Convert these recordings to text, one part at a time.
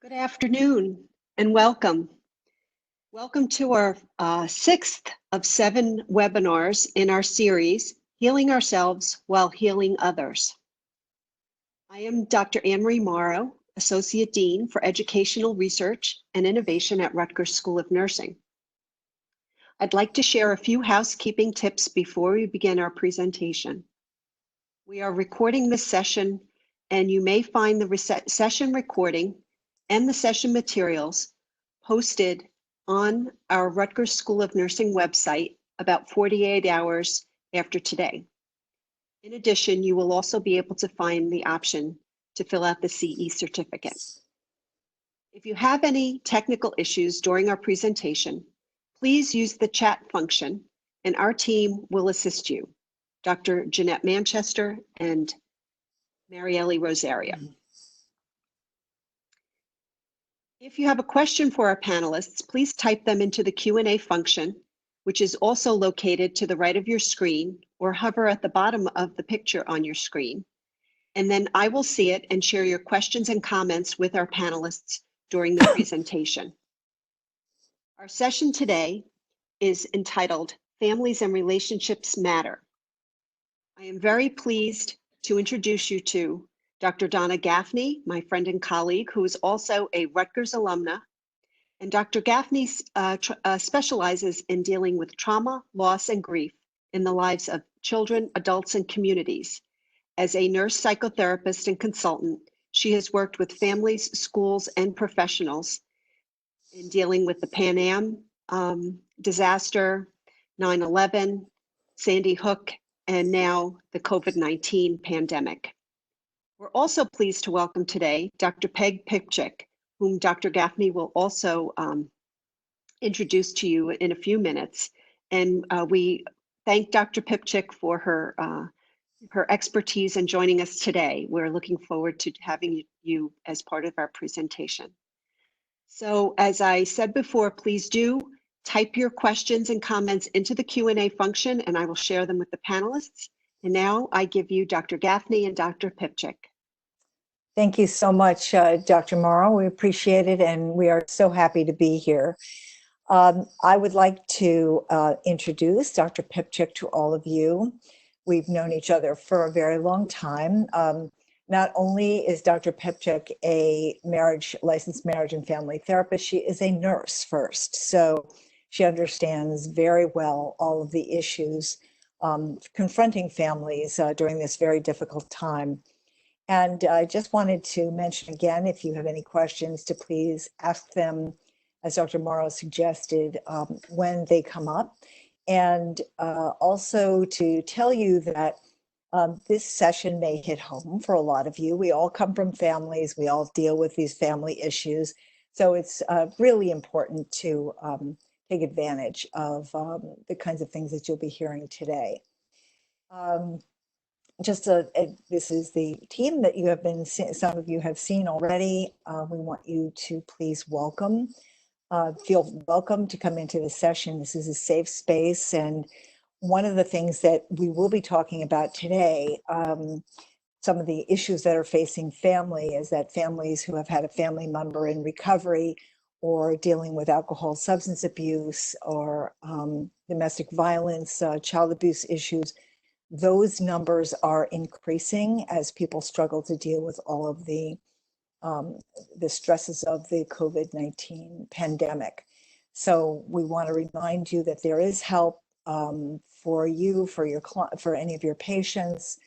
Good afternoon and welcome. Welcome to our sixth of 7 webinars in our series, Healing Ourselves While Healing Others. I am Dr. Anne-Marie Morrow, Associate Dean for Educational Research and Innovation at Rutgers School of Nursing. I'd like to share a few housekeeping tips before we begin our presentation. We are recording this session, and you may find the session recording and the session materials posted on our Rutgers School of Nursing website about 48 hours after today. In addition, you will also be able to find the option to fill out the CE certificate. If you have any technical issues during our presentation, please use the chat function and our team will assist you, Dr. Jeanette Manchester and Marielle Rosario. If you have a question for our panelists, please type them into the Q&A function, which is also located to the right of your screen, or hover at the bottom of the picture on your screen. And then I will see it and share your questions and comments with our panelists during the presentation. Our session today is entitled Families and Relationships Matter. I am very pleased to introduce you to Dr. Donna Gaffney, my friend and colleague, who is also a Rutgers alumna. And Dr. Gaffney specializes in dealing with trauma, loss, and grief in the lives of children, adults, and communities. As a nurse psychotherapist and consultant, she has worked with families, schools, and professionals in dealing with the Pan Am disaster, 9/11, Sandy Hook, and now the COVID-19 pandemic. We're also pleased to welcome today Dr. Peg Pipchick, whom Dr. Gaffney will also introduce to you in a few minutes. And we thank Dr. Pipchick for her expertise in joining us today. We're looking forward to having you as part of our presentation. So as I said before, please do type your questions and comments into the Q&A function, and I will share them with the panelists. And now I give you Dr. Gaffney and Dr. Pipchick. Thank you so much, Dr. Morrow. We appreciate it, and we are so happy to be here. I would like to introduce Dr. Pipchick to all of you. We've known each other for a very long time. Not only is Dr. Pipchick a licensed marriage and family therapist, she is a nurse first. So she understands very well all of the issues confronting families during this very difficult time. And I just wanted to mention again, if you have any questions, to please ask them, as Dr. Morrow suggested, when they come up. And also to tell you that this session may hit home for a lot of you. We all come from families. We all deal with these family issues. So it's really important to take advantage of the kinds of things that you'll be hearing today. This is the team that you have been, some of you have seen already. We want you to please feel welcome to come into the session. This is a safe space. And one of the things that we will be talking about today, some of the issues that are facing family, is that families who have had a family member in recovery or dealing with alcohol, substance abuse, or domestic violence, child abuse issues, those numbers are increasing as people struggle to deal with all of the stresses of the COVID-19 pandemic. So we want to remind you that there is help for you, for any of your patients,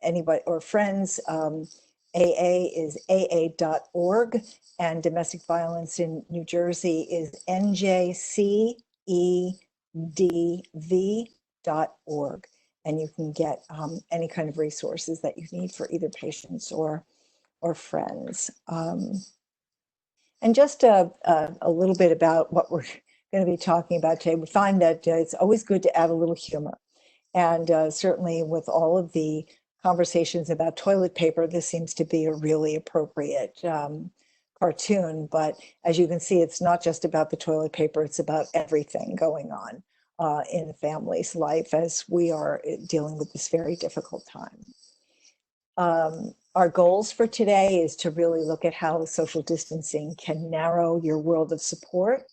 anybody or friends. AA is aa.org, and domestic violence in New Jersey is njcedv.org. And you can get any kind of resources that you need for either patients or friends. And just a little bit about what we're going to be talking about today. We find that it's always good to add a little humor. And certainly with all of the conversations about toilet paper, this seems to be a really appropriate cartoon. But as you can see, it's not just about the toilet paper, it's about everything going on in the family's life as we are dealing with this very difficult time. Our goals for today is to really look at how social distancing can narrow your world of support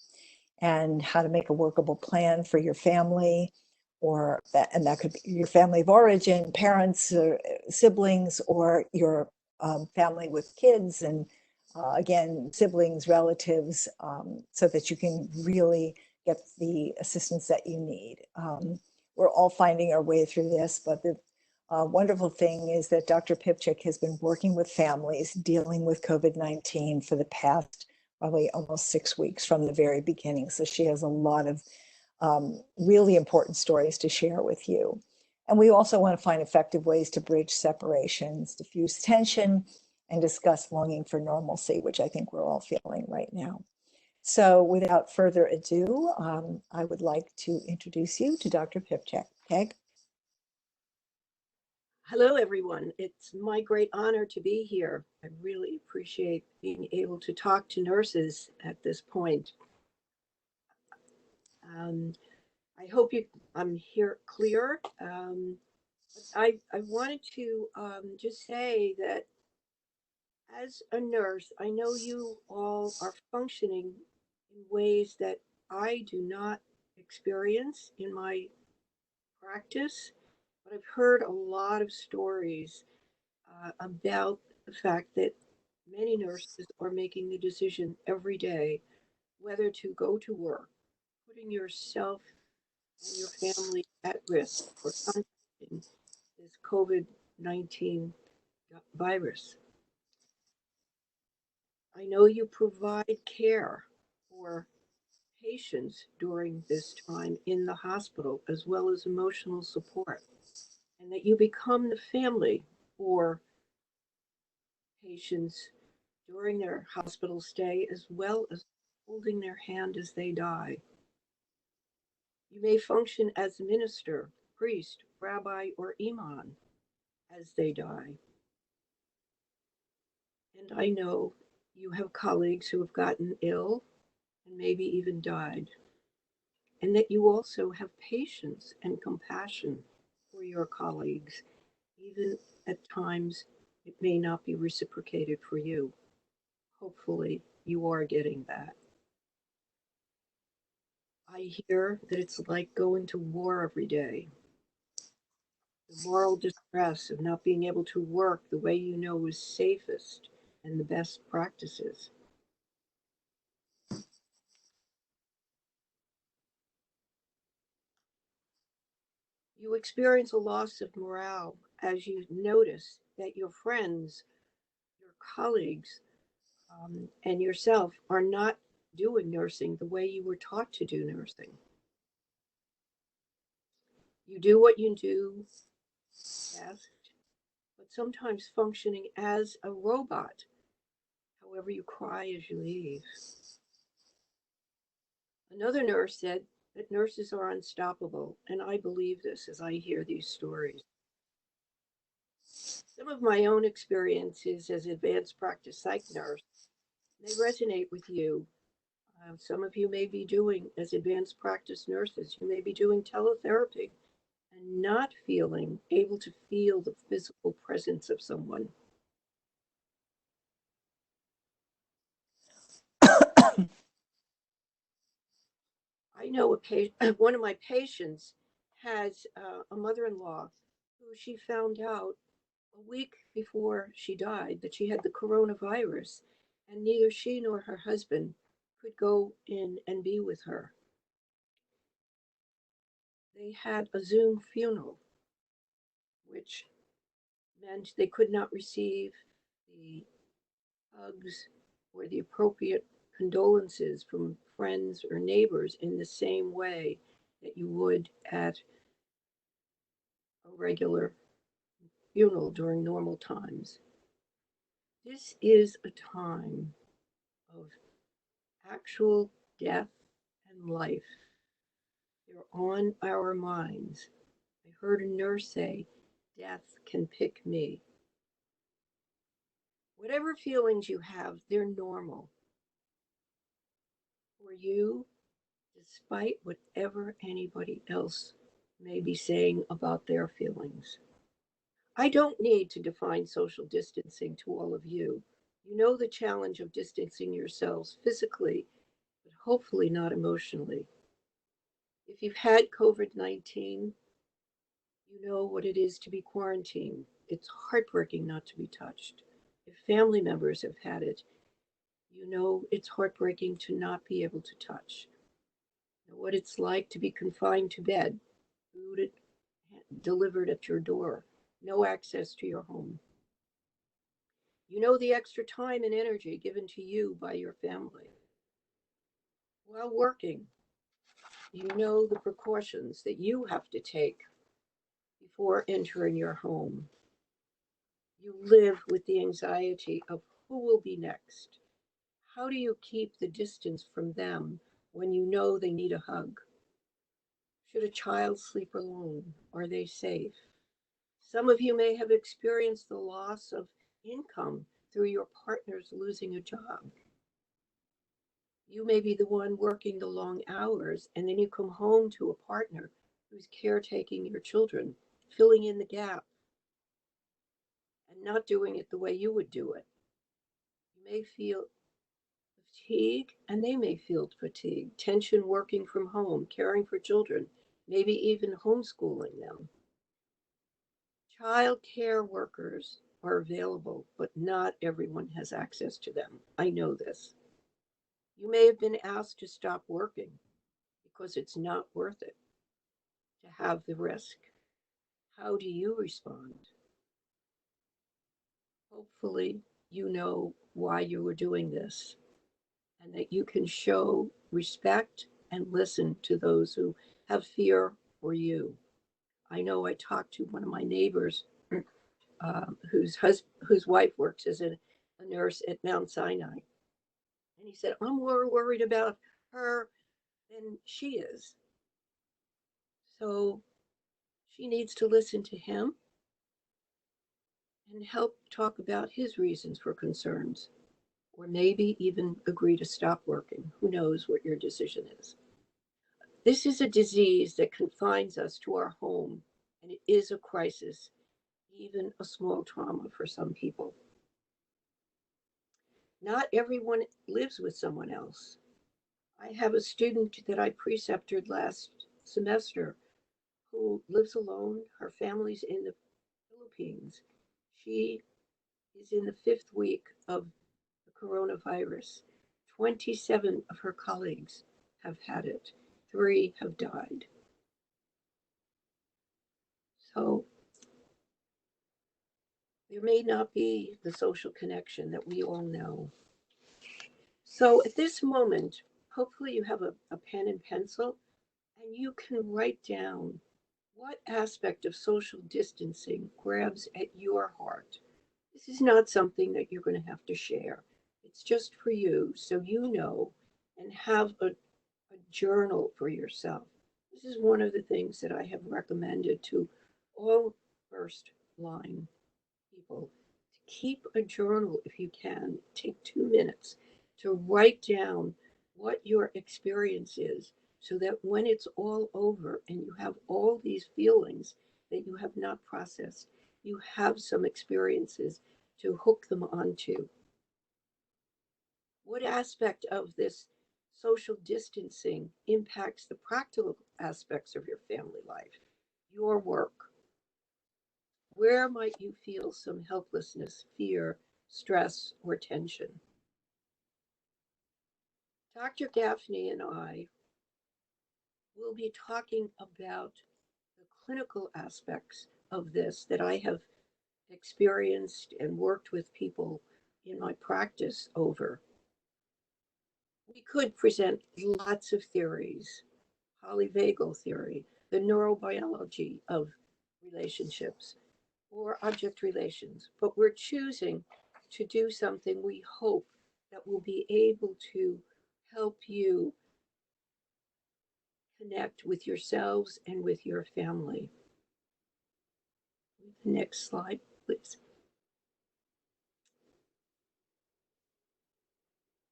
and how to make a workable plan for your family, or that, and that could be your family of origin, parents, or siblings, or your family with kids, and again, siblings, relatives, so that you can really get the assistance that you need. We're all finding our way through this, but the wonderful thing is that Dr. Pipchick has been working with families dealing with COVID-19 for the past probably almost 6 weeks from the very beginning. So she has a lot of really important stories to share with you. And we also want to find effective ways to bridge separations, diffuse tension, and discuss longing for normalcy, which I think we're all feeling right now. So without further ado, I would like to introduce you to Dr. Pipchick. Peg? Hello, everyone. It's my great honor to be here. I really appreciate being able to talk to nurses at this point. I hope I'm here clear. I wanted to just say that as a nurse, I know you all are functioning in ways that I do not experience in my practice, but I've heard a lot of stories about the fact that many nurses are making the decision every day whether to go to work, putting yourself and your family at risk for contracting this COVID-19 virus. I know you provide care for patients during this time in the hospital, as well as emotional support, and that you become the family for patients during their hospital stay, as well as holding their hand as they die. You may function as minister, priest, rabbi, or imam as they die. And I know you have colleagues who have gotten ill and maybe even died, and that you also have patience and compassion for your colleagues, even at times it may not be reciprocated for you. Hopefully, you are getting that. I hear that it's like going to war every day. The moral distress of not being able to work the way you know is safest and the best practices. You experience a loss of morale as you notice that your friends, your colleagues, and yourself are not doing nursing the way you were taught to do nursing. You do what you do best, but sometimes functioning as a robot. However, you cry as you leave. Another nurse said that nurses are unstoppable, and I believe this as I hear these stories. Some of my own experiences as advanced practice psych nurse may resonate with you. Some of you may be doing, as advanced practice nurses, you may be doing teletherapy and not feeling able to feel the physical presence of someone. I know one of my patients has a mother-in-law who she found out a week before she died that she had the coronavirus, and neither she nor her husband could go in and be with her. They had a Zoom funeral, which meant they could not receive the hugs or the appropriate condolences from friends or neighbors in the same way that you would at a regular funeral during normal times. This is a time of actual death and life. They're on our minds. I heard a nurse say, death can pick me. Whatever feelings you have, they're normal. For you, despite whatever anybody else may be saying about their feelings. I don't need to define social distancing to all of you. You know the challenge of distancing yourselves physically, but hopefully not emotionally. If you've had COVID-19, you know what it is to be quarantined. It's heartbreaking not to be touched. If family members have had it, you know it's heartbreaking to not be able to touch. You know what it's like to be confined to bed, food delivered at your door, no access to your home. You know the extra time and energy given to you by your family. While working, you know the precautions that you have to take before entering your home. You live with the anxiety of who will be next. How do you keep the distance from them when you know they need a hug? Should a child sleep alone? Are they safe? Some of you may have experienced the loss of income through your partner's losing a job. You may be the one working the long hours, and then you come home to a partner who's caretaking your children, filling in the gap, and not doing it the way you would do it. You may feel fatigue, and they may feel fatigue, tension working from home, caring for children, maybe even homeschooling them. Child care workers are available, but not everyone has access to them. I know this. You may have been asked to stop working because it's not worth it to have the risk. How do you respond? Hopefully, you know why you were doing this and that you can show respect and listen to those who have fear for you. I know I talked to one of my neighbors whose wife works as a nurse at Mount Sinai. And he said, I'm more worried about her than she is. So she needs to listen to him and help talk about his reasons for concerns, or maybe even agree to stop working. Who knows what your decision is? This is a disease that confines us to our home, and it is a crisis, even a small trauma for some people. Not everyone lives with someone else. I have a student that I precepted last semester who lives alone. Her family's in the Philippines. She is in the 5th week of the coronavirus. 27 of her colleagues have had it, 3 have died. So there may not be the social connection that we all know. So at this moment, hopefully you have a pen and pencil and you can write down what aspect of social distancing grabs at your heart. This is not something that you're going to have to share. It's just for you so you know and have a journal for yourself. This is one of the things that I have recommended to all first line people to keep a journal if you can. Take 2 minutes to write down what your experience is so that when it's all over and you have all these feelings that you have not processed, you have some experiences to hook them onto. What aspect of this social distancing impacts the practical aspects of your family life, your work? Where might you feel some helplessness, fear, stress, or tension? Dr. Gaffney and I will be talking about the clinical aspects of this that I have experienced and worked with people in my practice over. We could present lots of theories, polyvagal theory, the neurobiology of relationships, or object relations, but we're choosing to do something we hope that will be able to help you connect with yourselves and with your family. Next slide, please.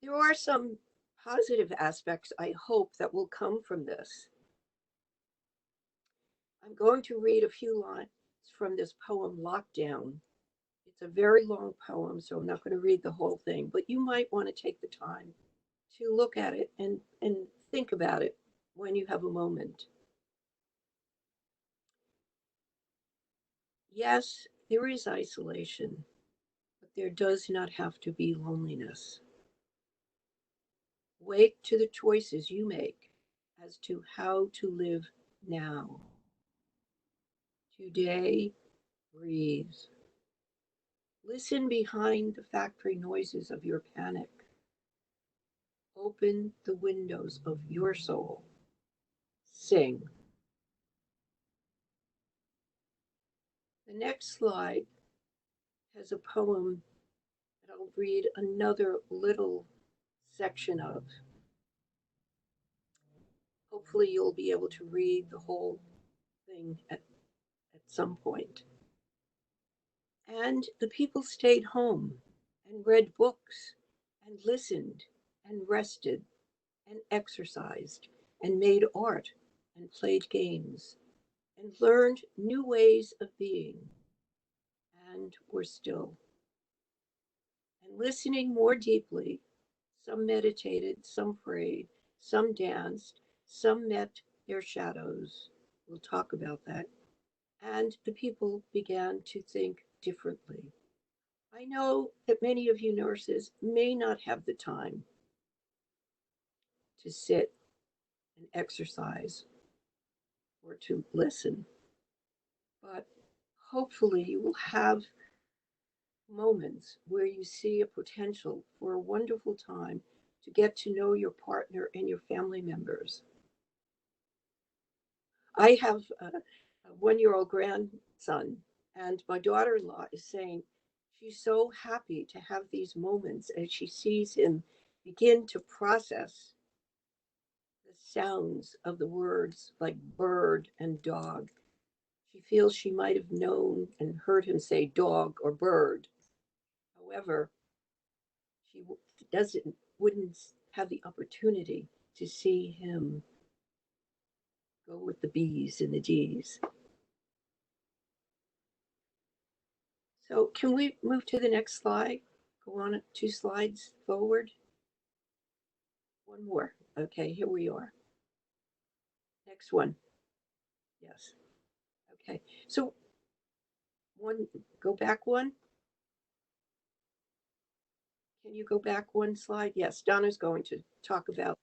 There are some positive aspects I hope that will come from this. I'm going to read a few It's from this poem, Lockdown. It's a very long poem, so I'm not going to read the whole thing, but you might want to take the time to look at it and think about it when you have a moment. Yes, there is isolation, but there does not have to be loneliness. Wake to the choices you make as to how to live now. Today, breathe. Listen behind the factory noises of your panic. Open the windows of your soul. Sing. The next slide has a poem that I'll read another little section of. Hopefully you'll be able to read the whole thing at some point. And the people stayed home and read books and listened and rested and exercised and made art and played games and learned new ways of being and were still. And listening more deeply, some meditated, some prayed, some danced, some met their shadows. We'll talk about that. And the people began to think differently. I know that many of you nurses may not have the time to sit and exercise or to listen, but hopefully you will have moments where you see a potential for a wonderful time to get to know your partner and your family members. I have a 1-year-old grandson, and my daughter-in-law is saying she's so happy to have these moments as she sees him begin to process the sounds of the words like bird and dog. She feels she might have known and heard him say dog or bird. However, she wouldn't have the opportunity to see him go with the B's and the G's. So can we move to the next slide? Go on 2 slides forward. One more. Okay, here we are. Next one. Yes. Okay. So go back one. Can you go back one slide? Yes, Donna's going to talk about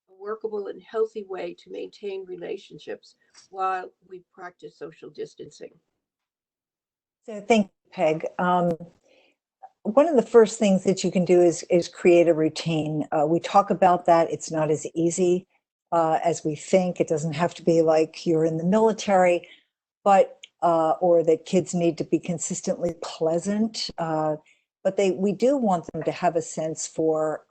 a workable and healthy way to maintain relationships while we practice social distancing. So thank you, Peg. One of the first things that you can do is create a routine. We talk about that. It's not as easy as we think. It doesn't have to be like you're in the military, but or that kids need to be consistently pleasant. But we do want them to have a sense for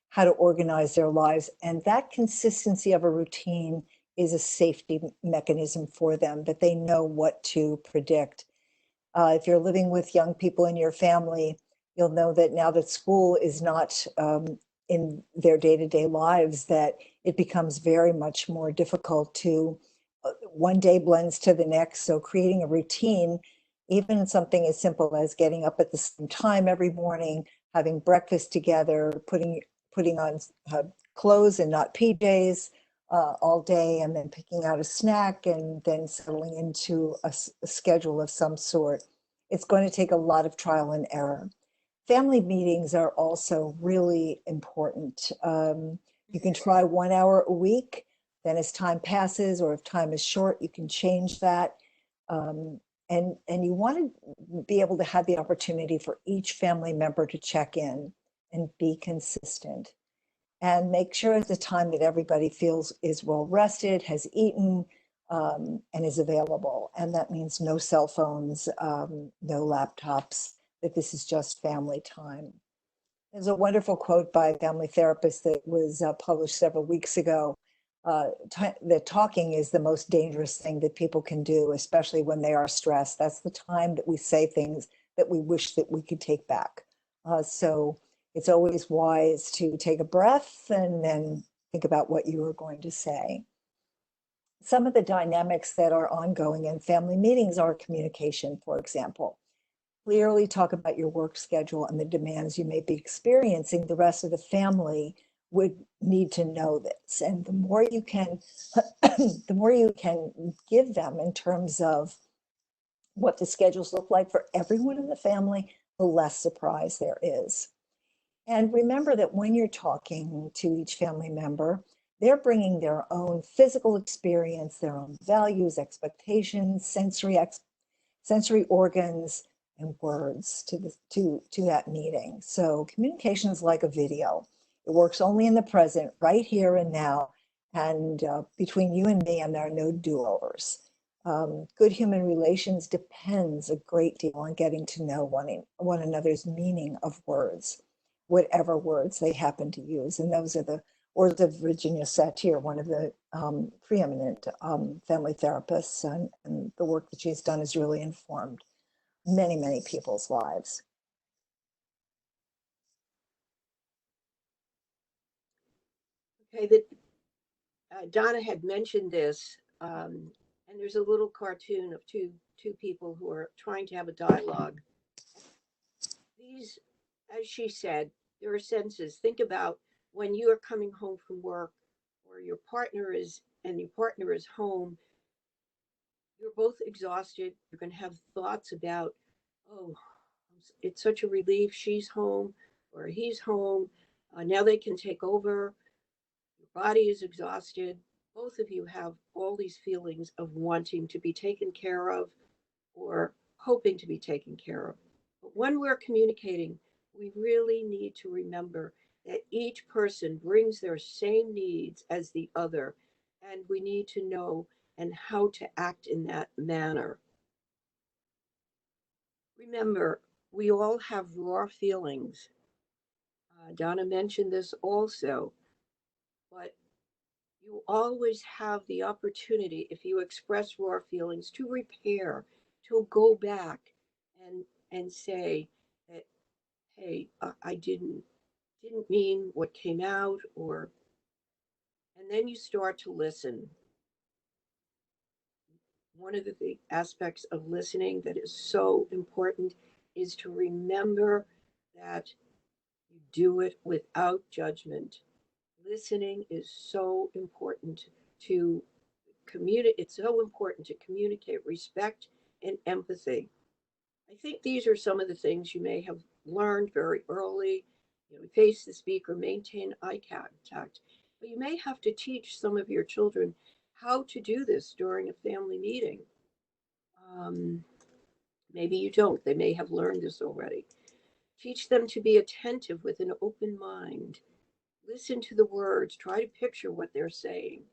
how to organize their lives, and that consistency of a routine is a safety mechanism for them, that they know what to predict. If you're living with young people in your family, you'll know that now that school is not in their day-to-day lives, that it becomes very much more difficult to, one day blends to the next. So creating a routine, even something as simple as getting up at the same time every morning, having breakfast together, putting on clothes and not PJs all day, and then picking out a snack and then settling into a schedule of some sort. It's going to take a lot of trial and error. Family meetings are also really important. You can try 1 hour a week. Then as time passes, or if time is short, you can change that. And you want to be able to have the opportunity for each family member to check in and be consistent. And make sure at the time that everybody feels is well rested, has eaten, and is available. And that means no cell phones, no laptops, that this is just family time. There's a wonderful quote by a family therapist that was published several weeks ago, that talking is the most dangerous thing that people can do, especially when they are stressed. That's the time that we say things that we wish that we could take back. So it's always wise to take a breath and then think about what you are going to say. Some of the dynamics that are ongoing in family meetings are communication, for example. Clearly talk about your work schedule and the demands you may be experiencing. The rest of the family would need to know this. And the more you can, the more you can give them in terms of what the schedules look like for everyone in the family, the less surprise there is. And remember that when you're talking to each family member, they're bringing their own physical experience, their own values, expectations, sensory organs, and words to that meeting. So communication is like a video. It works only in the present, right here and now, and between you and me, and there are no do-overs. Good human relations depends a great deal on getting to know one another's meaning of words, whatever words they happen to use. And those are the words of Virginia Satir, one of the preeminent family therapists, and the work that she's done has really informed many, many people's lives. Okay, that Donna had mentioned this, and there's a little cartoon of two people who are trying to have a dialogue. These, as she said, there are senses. Think about when you are coming home from work, or your partner is home. You're both exhausted. You're going to have thoughts about, oh, it's such a relief she's home or he's home. Now they can take over. Your body is exhausted. Both of you have all these feelings of wanting to be taken care of or hoping to be taken care of. But when we're communicating, we really need to remember that each person brings their same needs as the other, and we need to know and how to act in that manner. Remember, we all have raw feelings. Donna mentioned this also, but you always have the opportunity, if you express raw feelings, to repair, to go back and say that, hey, I didn't mean what came out, or, and then you start to listen. One of the aspects of listening that is so important is to remember that you do it without judgment. Listening is so important to communicate. It's so important to communicate respect and empathy. I think these are some of the things you may have learned very early. Face the speaker, maintain eye contact. But you may have to teach some of your children how to do this during a family meeting. Um, Maybe you don't. They may have learned this already. Teach them to be attentive with an open mind. Listen to the words. Try to picture what they're saying.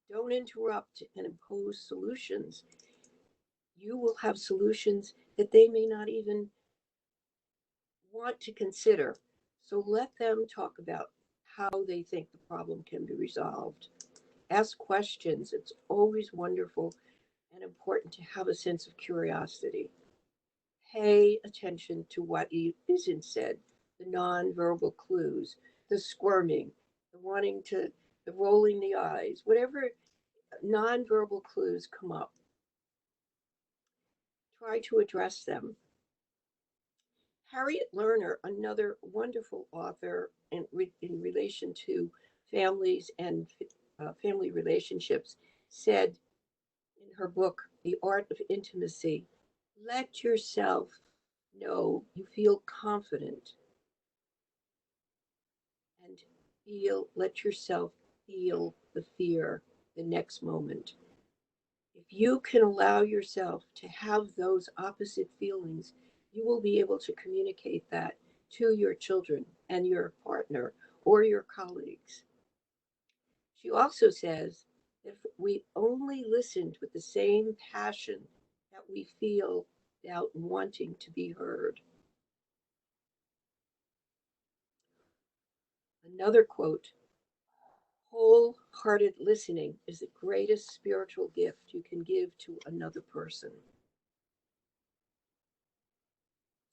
Don't interrupt and impose solutions. You will have solutions that they may not even want to consider. So let them talk about how they think the problem can be resolved. Ask questions. It's always wonderful and important to have a sense of curiosity. Pay attention to what isn't said, the nonverbal clues, the squirming, the wanting to, the rolling the eyes, whatever nonverbal clues come up. Try to address them. Harriet Lerner, another wonderful author in relation to families and family relationships, said in her book, The Art of Intimacy, let yourself know you feel confident and let yourself feel the fear the next moment. If you can allow yourself to have those opposite feelings, you will be able to communicate that to your children and your partner or your colleagues. She also says that if we only listened with the same passion that we feel about wanting to be heard. Another quote, wholehearted listening is the greatest spiritual gift you can give to another person.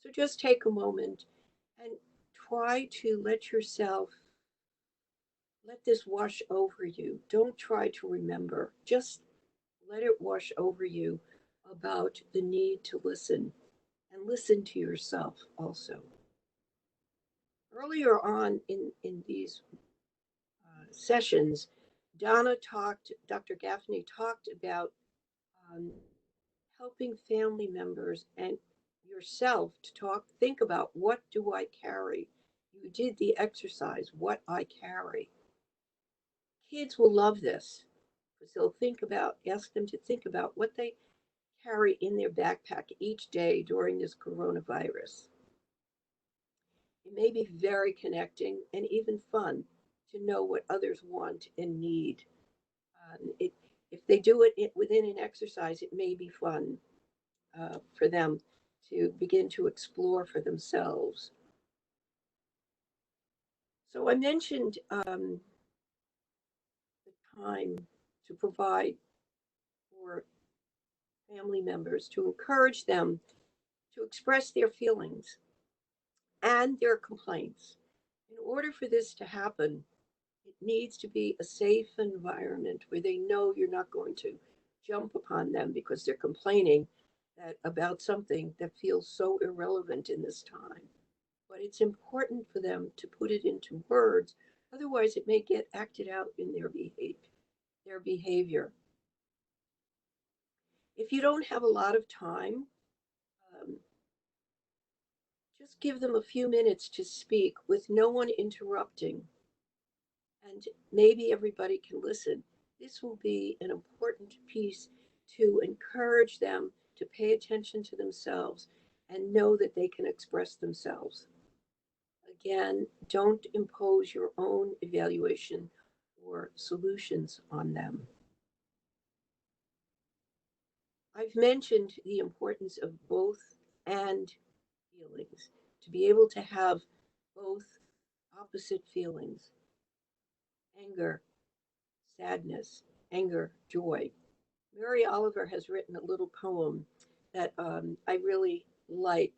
So just take a moment and try to let this wash over you. Don't try to remember. Just let it wash over you about the need to listen and listen to yourself also. Earlier on in these sessions, Dr. Gaffney talked about um, helping family members and yourself to think about, what do I carry? You did the exercise, what I carry. Kids will love this because ask them to think about what they carry in their backpack each day during this coronavirus. It may be very connecting and even fun to know what others want and need. If they do it within an exercise, it may be fun for them to begin to explore for themselves. So I mentioned the time to provide for family members, to encourage them to express their feelings and their complaints. In order for this to happen, it needs to be a safe environment where they know you're not going to jump upon them because they're complaining about something that feels so irrelevant in this time. But it's important for them to put it into words. Otherwise, it may get acted out in their behavior. If you don't have a lot of time, just give them a few minutes to speak with no one interrupting. And maybe everybody can listen. This will be an important piece to encourage them to pay attention to themselves and know that they can express themselves. Again, don't impose your own evaluation or solutions on them. I've mentioned the importance of both and feelings, to be able to have both opposite feelings: anger, sadness, anger, joy. Mary Oliver has written a little poem that I really like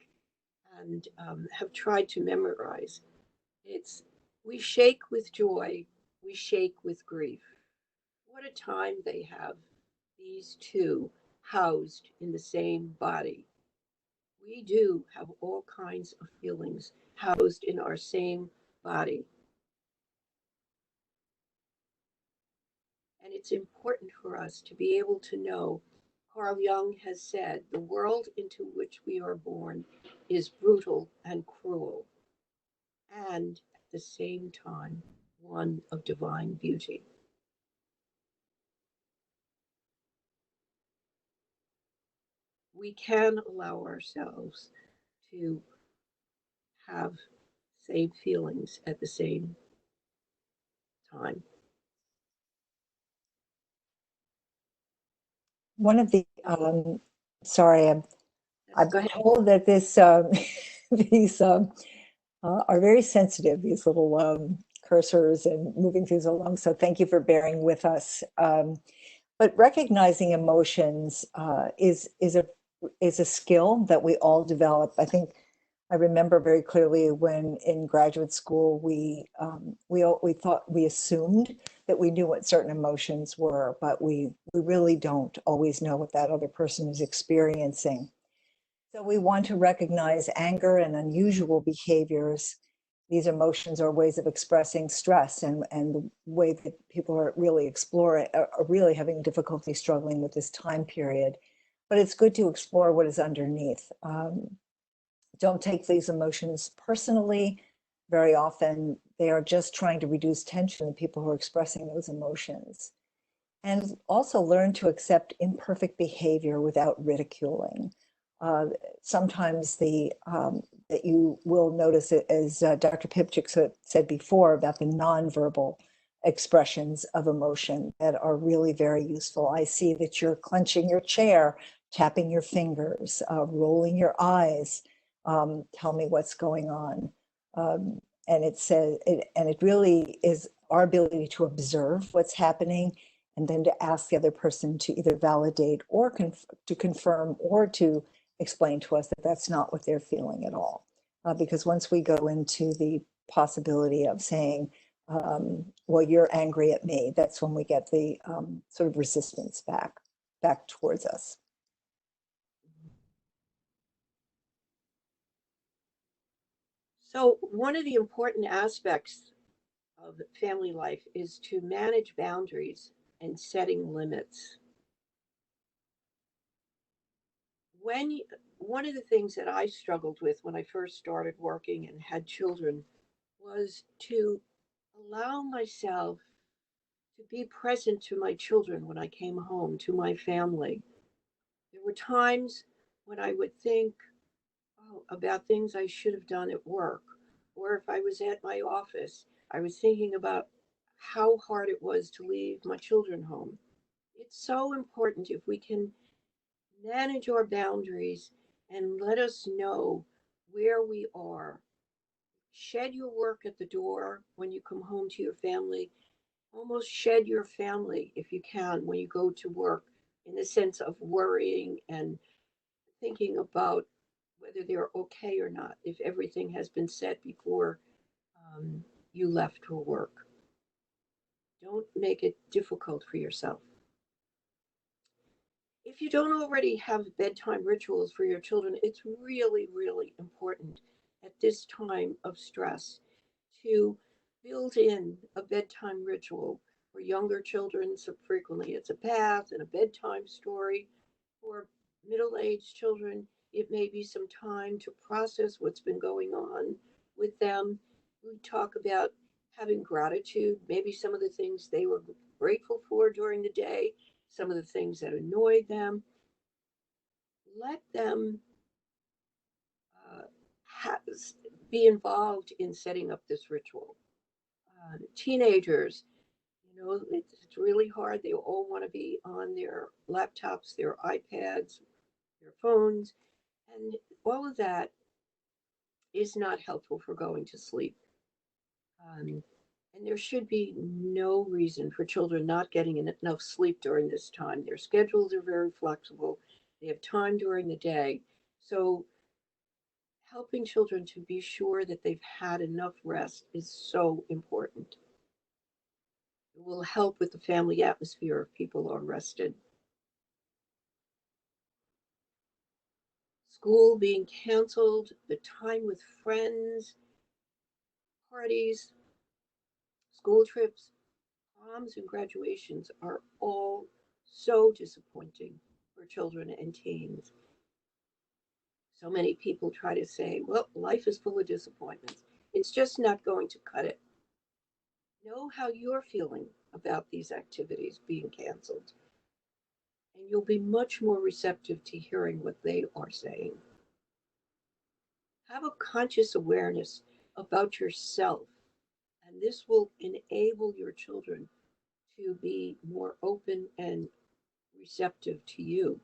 and have tried to memorize. It's, "We shake with joy, we shake with grief. What a time they have, these two housed in the same body. We do have all kinds of feelings housed in our same body." And it's important for us to be able to know, Carl Jung has said, the world into which we are born is brutal and cruel, and at the same time, one of divine beauty. We can allow ourselves to have same feelings at the same time. One of the, sorry, I've Go been ahead. told that these are very sensitive, these little cursors and moving things along. So thank you for bearing with us. But recognizing emotions is a skill that we all develop. I think I remember very clearly when in graduate school we assumed that we knew what certain emotions were, but we really don't always know what that other person is experiencing. So we want to recognize anger and unusual behaviors. These emotions are ways of expressing stress, and the way that people are really are really having difficulty struggling with this time period. But it's good to explore what is underneath. Don't take these emotions personally. Very often they are just trying to reduce tension in people who are expressing those emotions. And also learn to accept imperfect behavior without ridiculing. Sometimes that you will notice it, as Dr. Pipchik said before, about the nonverbal expressions of emotion that are really very useful. I see that you're clenching your chair, tapping your fingers, rolling your eyes. Tell me what's going on. And it really is our ability to observe what's happening, and then to ask the other person to either validate or to confirm or to explain to us that that's not what they're feeling at all. Because once we go into the possibility of saying, well, you're angry at me, that's when we get the sort of resistance back. back towards us. So one of the important aspects of family life is to manage boundaries and setting limits. One of the things that I struggled with when I first started working and had children was to allow myself to be present to my children when I came home, to my family. There were times when I would think about things I should have done at work, or if I was at my office, I was thinking about how hard it was to leave my children home. It's so important if we can manage our boundaries and let us know where we are. Shed your work at the door when you come home to your family. Almost shed your family if you can when you go to work, in the sense of worrying and thinking about whether they're okay or not, if everything has been said before you left for work. Don't make it difficult for yourself. If you don't already have bedtime rituals for your children, it's really, really important at this time of stress to build in a bedtime ritual. For younger children, so frequently it's a bath and a bedtime story. For middle-aged children, it may be some time to process what's been going on with them. We talk about having gratitude, maybe some of the things they were grateful for during the day, some of the things that annoyed them. Let them uh, ha- be involved in setting up this ritual. Teenagers, it's really hard. They all want to be on their laptops, their iPads, their phones, and all of that is not helpful for going to sleep. Um, and there should be no reason for children not getting enough sleep during this time. Their schedules are very flexible. They have time during the day. So helping children to be sure that they've had enough rest is so important. It will help with the family atmosphere if people are rested. School being canceled, the time with friends, parties, school trips, proms, and graduations are all so disappointing for children and teens. So many people try to say, well, life is full of disappointments. It's just not going to cut it. Know how you're feeling about these activities being canceled, and you'll be much more receptive to hearing what they are saying. Have a conscious awareness about yourself, and this will enable your children to be more open and receptive to you.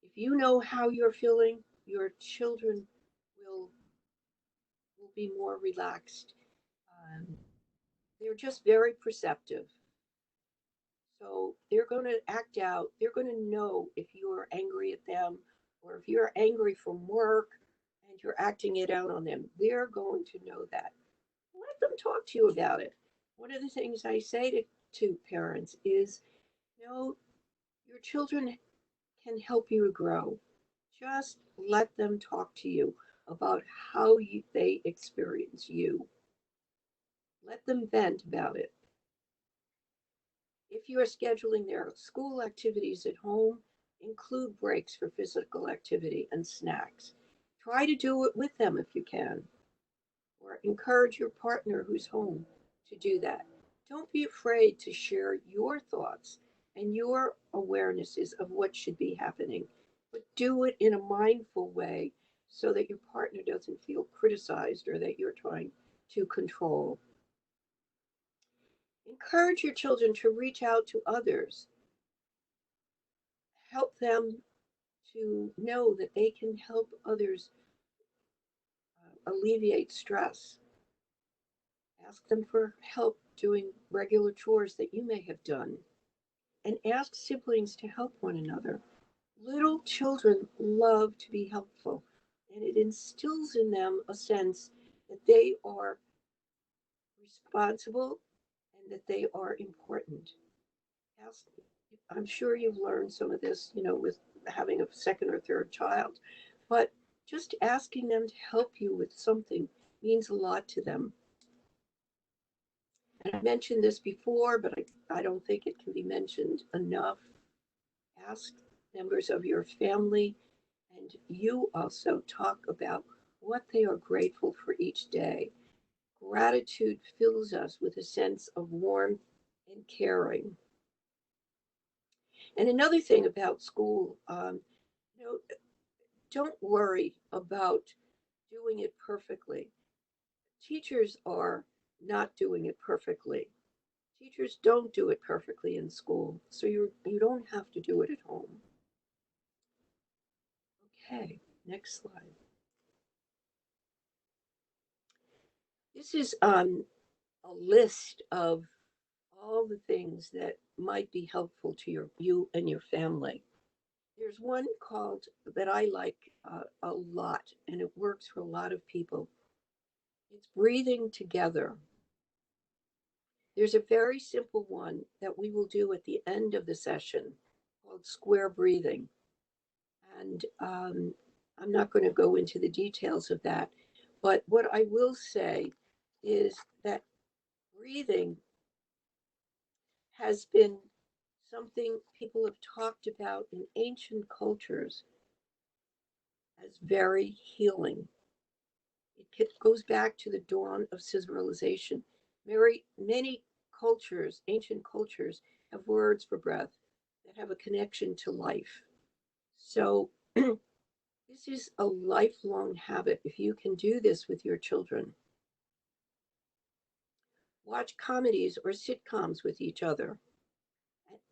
If you know how you're feeling, your children will, will be more relaxed. Um, they're just very perceptive. So they're going to act out. They're going to know if you are angry at them or if you're angry from work and you're acting it out on them. They're going to know that. Let them talk to you about it. One of the things I say to parents is, your children can help you to grow. Just let them talk to you about how they experience you. Let them vent about it. If you are scheduling their school activities at home, include breaks for physical activity and snacks. Try to do it with them if you can, or encourage your partner who's home to do that. Don't be afraid to share your thoughts and your awarenesses of what should be happening, but do it in a mindful way so that your partner doesn't feel criticized or that you're trying to control. Encourage your children to reach out to others. Help them to know that they can help others alleviate stress. Ask them for help doing regular chores that you may have done. And ask siblings to help one another. Little children love to be helpful, and it instills in them a sense that they are responsible and that they are important. Ask I'm sure you've learned some of this, with having a second or third child, but just asking them to help you with something means a lot to them. And I mentioned this before, but I don't think it can be mentioned enough. Ask members of your family, and you also talk about what they are grateful for each day. Gratitude fills us with a sense of warmth and caring. And another thing about school, you know, don't worry about doing it perfectly. Teachers are not doing it perfectly. Teachers don't do it perfectly in school, so you don't have to do it at home. Okay, next slide. This is a list of all the things that might be helpful to you and your family. There's one called that I like a lot, and it works for a lot of people. It's breathing together. There's a very simple one that we will do at the end of the session called square breathing. And I'm not going to go into the details of that. But what I will say is that breathing has been something people have talked about in ancient cultures as very healing. It goes back to the dawn of civilization. Many cultures, ancient cultures, have words for breath that have a connection to life. So this is a lifelong habit. If you can do this with your children, watch comedies or sitcoms with each other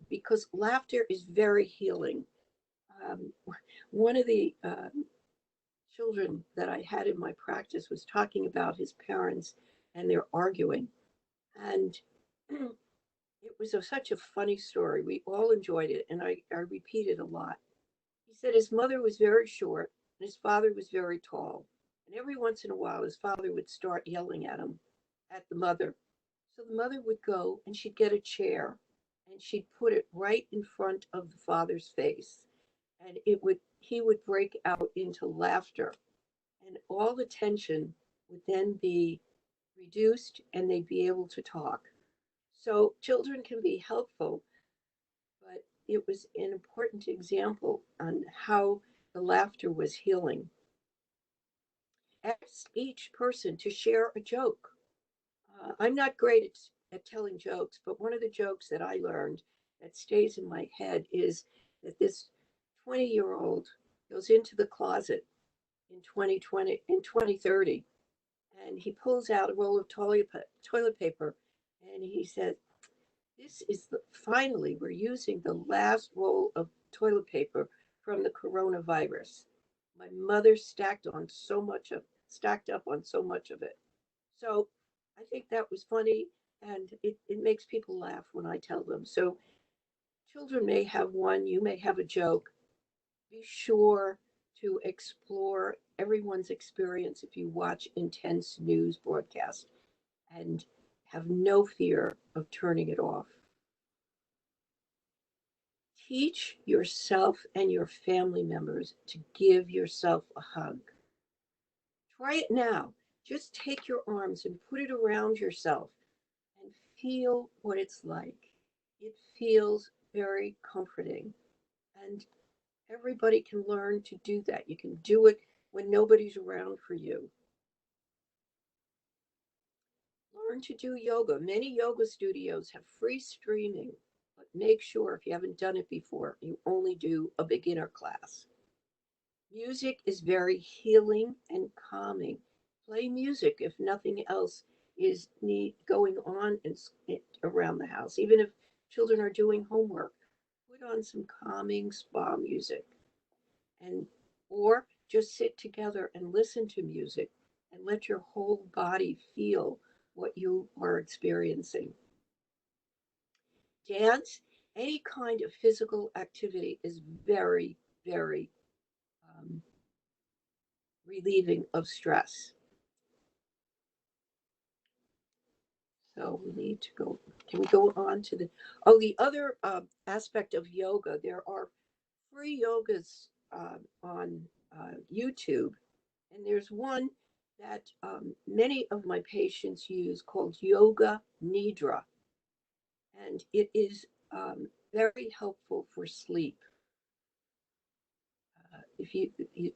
because laughter is very healing. Um, One of the children that I had in my practice was talking about his parents and they're arguing. And it was such a funny story. We all enjoyed it, and I repeated a lot. He said his mother was very short and his father was very tall. And every once in a while, his father would start yelling at him, at the mother. So the mother would go and she'd get a chair and she'd put it right in front of the father's face. And he would break out into laughter. And all the tension would then be reduced and they'd be able to talk. So children can be helpful, but it was an important example on how the laughter was healing. Ask each person to share a joke. I'm not great at telling jokes, but one of the jokes that I learned that stays in my head is that this 20-year-old goes into the closet in 2030, and he pulls out a roll of toilet paper, and he said, "This is finally, we're using the last roll of toilet paper from the coronavirus. My mother stacked up on so much of it." So I think that was funny, and it makes people laugh when I tell them. So children may have one, you may have a joke. Be sure to explore everyone's experience if you watch intense news broadcasts and have no fear of turning it off. Teach yourself and your family members to give yourself a hug. Try it now. Just take your arms and put it around yourself and feel what it's like. It feels very comforting. And everybody can learn to do that. You can do it when nobody's around for you. Learn to do yoga. Many yoga studios have free streaming, but make sure if you haven't done it before, you only do a beginner class. Music is very healing and calming. Play music if nothing else is going on around the house. Even if children are doing homework, put on some calming spa music, and or just sit together and listen to music and let your whole body feel what you are experiencing. Dance, any kind of physical activity is very, very um, relieving of stress. So we need to go, can we go on to the other aspect of yoga? There are free yogas on YouTube, and there's one that many of my patients use called Yoga Nidra, and it is very helpful for sleep. If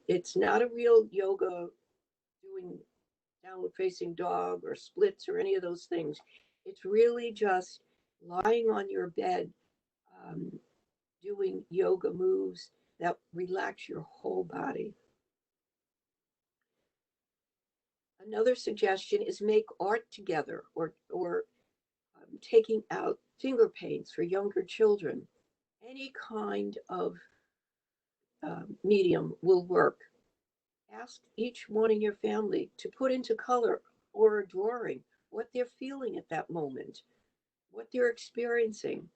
it's not a real yoga doing downward facing dog or splits or any of those things. It's really just lying on your bed, um, doing yoga moves that relax your whole body. Another suggestion is make art together, or taking out finger paints for younger children. Any kind of medium will work. Ask each one in your family to put into color or a drawing what they're feeling at that moment, what they're experiencing.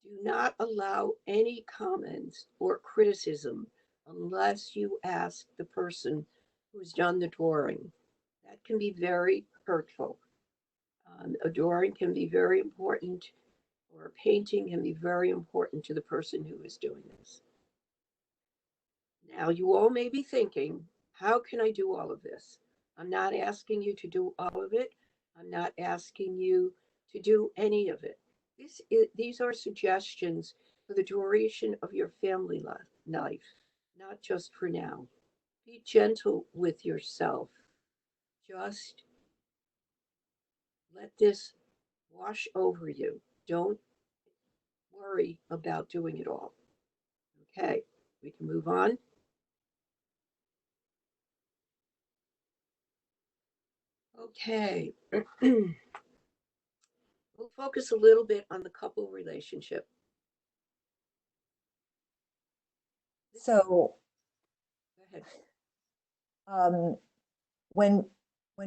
Do not allow any comments or criticism unless you ask the person who's done the drawing. That can be very hurtful. A drawing can be very important, or a painting can be very important to the person who is doing this. Now, you all may be thinking, how can I do all of this? I'm not asking you to do all of it. I'm not asking you to do any of it. These are suggestions for the duration of your family life, not just for now. Be gentle with yourself. Just let this wash over you. Don't worry about doing it all. Okay, we can move on. Okay. We'll focus a little bit on the couple relationship. So Go ahead. um, when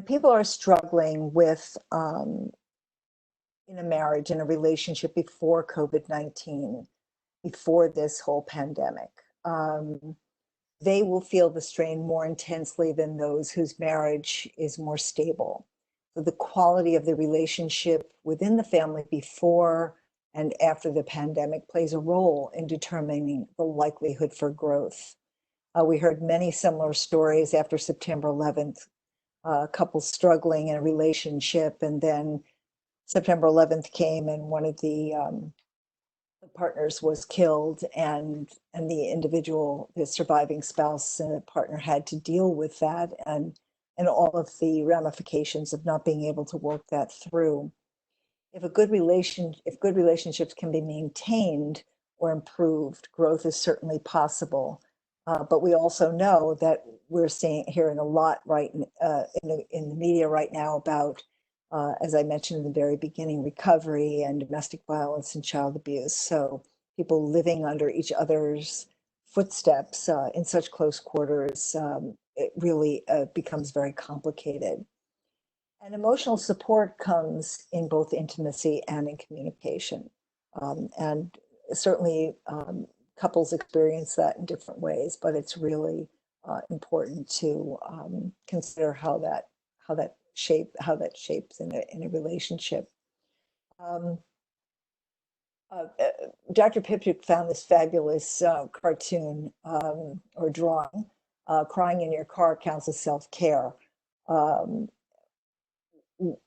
people are struggling with in a marriage, in a relationship before COVID-19, before this whole pandemic, they will feel the strain more intensely than those whose marriage is more stable. So the quality of the relationship within the family before and after the pandemic plays a role in determining the likelihood for growth. We heard many similar stories after September 11th, couples struggling in a relationship, and then September 11th came and one of the partners was killed, and the individual, the surviving spouse and partner, had to deal with that, and all of the ramifications of not being able to work that through. If good relationships can be maintained or improved, growth is certainly possible. But we also know that we're hearing a lot in the media right now about, as I mentioned in the very beginning, recovery and domestic violence and child abuse. So people living under each other's footsteps in such close quarters, it really becomes very complicated. And emotional support comes in both intimacy and in communication. And certainly couples experience that in different ways, but it's really important to consider how that shapes in a relationship. Um, Dr. Pipchik found this fabulous cartoon or drawing. Crying in your car counts as self-care. Um,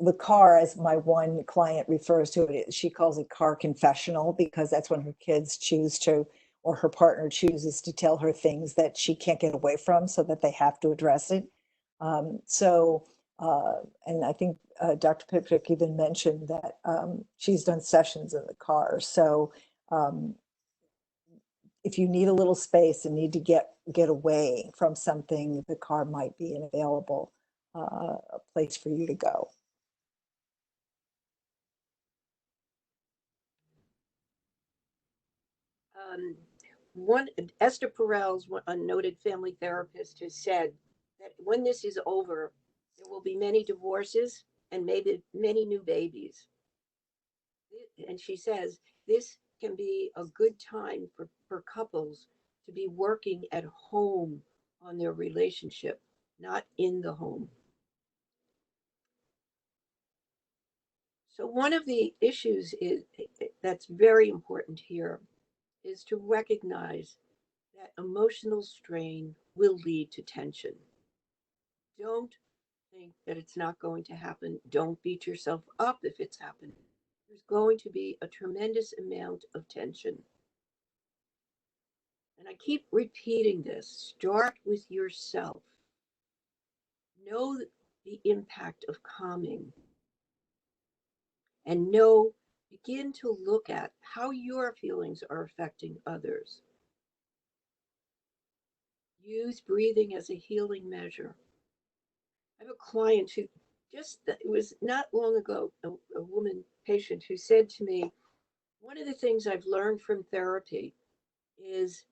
the car, as my one client refers to it, she calls it car confessional, because that's when her kids choose to, or her partner chooses to tell her things that she can't get away from, so that they have to address it. And I think Dr. Pipchick even mentioned that she's done sessions in the car. So um, if you need a little space and need to get away from something, the car might be an available place for you to go. One Esther Perel's, a noted family therapist, has said that when this is over, there will be many divorces and maybe many new babies. And she says this can be a good time for couples to be working at home on their relationship, not in the home. So one of the issues that's very important here is to recognize that emotional strain will lead to tension. Don't think that it's not going to happen. Don't beat yourself up if it's happening. There's going to be a tremendous amount of tension. And I keep repeating this. Start with yourself. Know the impact of calming and begin to look at how your feelings are affecting others. Use breathing as a healing measure. I have a client who it was not long ago, a woman patient who said to me, one of the things I've learned from therapy is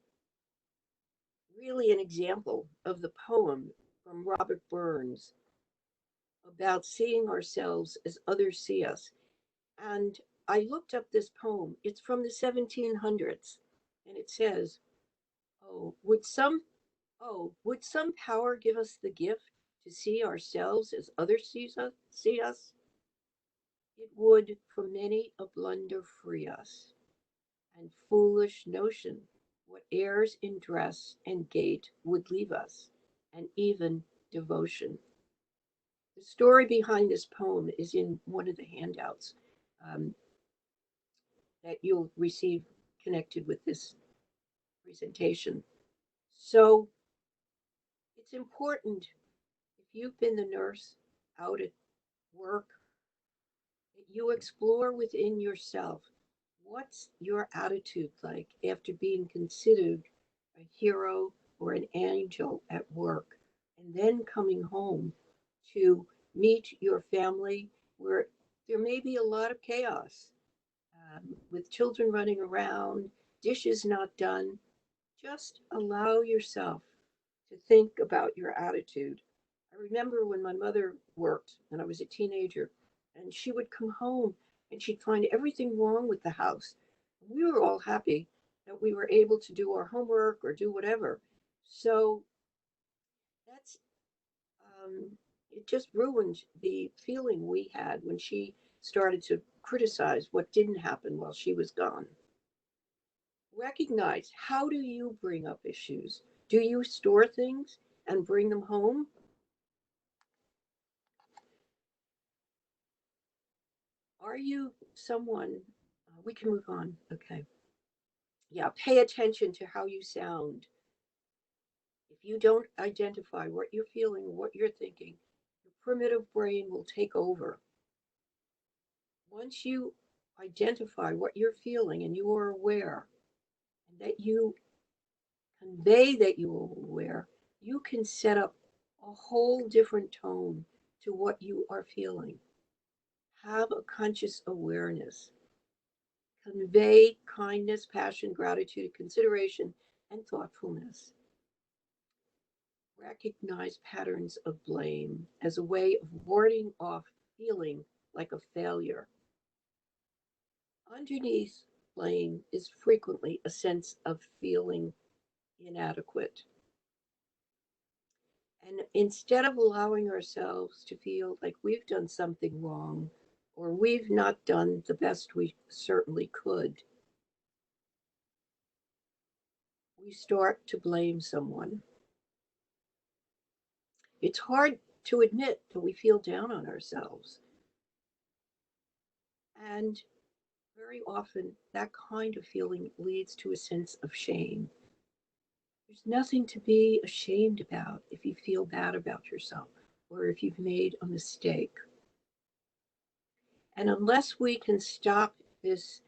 really an example of the poem from Robert Burns about seeing ourselves as others see us. And I looked up this poem. It's from the 1700s, and it says, "Oh, would some power give us the gift to see ourselves as others see us? It would for many a blunder free us, and foolish notion what airs in dress and gait would leave us, and even devotion." The story behind this poem is in one of the handouts um, that you'll receive connected with this presentation. So it's important, if you've been the nurse out at work, that you explore within yourself what's your attitude like after being considered a hero or an angel at work, and then coming home to meet your family where there may be a lot of chaos, with children running around, dishes not done. Just allow yourself to think about your attitude. I remember when my mother worked and I was a teenager, and she would come home and she'd find everything wrong with the house. We were all happy that we were able to do our homework or do whatever. So that's it just ruined the feeling we had when she started to criticize what didn't happen while she was gone. Recognize, how do you bring up issues? Do you store things and bring them home? Are you someone, we can move on. Okay. Yeah, pay attention to how you sound. If you don't identify what you're feeling, what you're thinking, your primitive brain will take over. Once you identify what you're feeling and you are aware, and that you convey that you are aware, you can set up a whole different tone to what you are feeling. Have a conscious awareness. Convey kindness, passion, gratitude, consideration, and thoughtfulness. Recognize patterns of blame as a way of warding off feeling like a failure. Underneath blame is frequently a sense of feeling inadequate. And instead of allowing ourselves to feel like we've done something wrong or we've not done the best we certainly could, we start to blame someone. It's hard to admit that we feel down on ourselves. And very often, that kind of feeling leads to a sense of shame. There's nothing to be ashamed about if you feel bad about yourself or if you've made a mistake. And unless we can stop this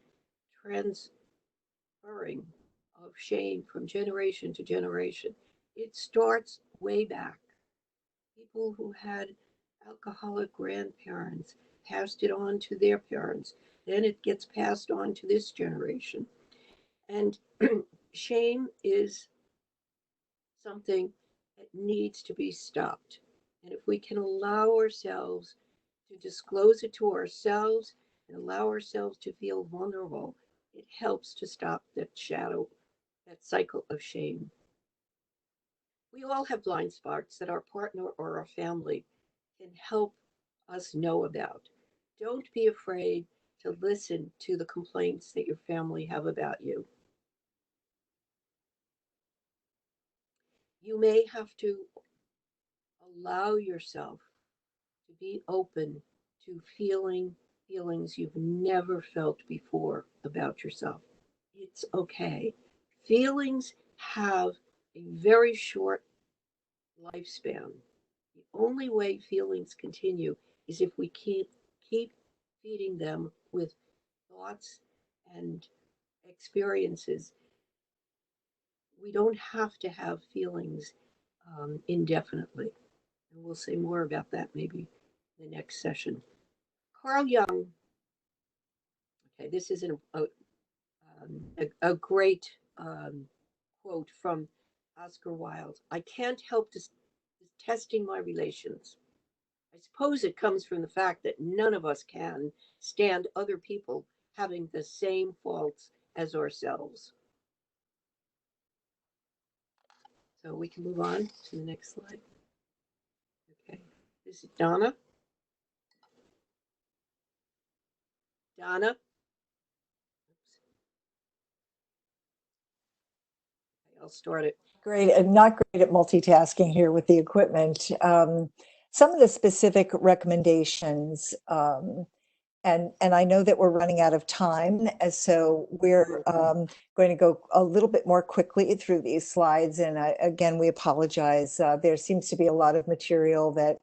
transferring of shame from generation to generation, it starts way back. People who had alcoholic grandparents passed it on to their parents. Then it gets passed on to this generation. And shame is something that needs to be stopped. And if we can allow ourselves to disclose it to ourselves and allow ourselves to feel vulnerable, it helps to stop that that cycle of shame. We all have blind spots that our partner or our family can help us know about. Don't be afraid to listen to the complaints that your family have about you. You may have to allow yourself to be open to feelings you've never felt before about yourself. It's okay. Feelings have a very short lifespan. The only way feelings continue is if we keep feeding them with thoughts and experiences. We don't have to have feelings indefinitely. And we'll say more about that maybe in the next session. Carl Jung, okay, this is a great quote from Oscar Wilde. I can't help testing my relations. I suppose it comes from the fact that none of us can stand other people having the same faults as ourselves. So we can move on to the next slide. Okay, this is Donna. Donna. Oops. Okay, I'll start it. Great, and not great at multitasking here with the equipment. Some of the specific recommendations, and I know that we're running out of time, so we're going to go a little bit more quickly through these slides. And again, we apologize. There seems to be a lot of material that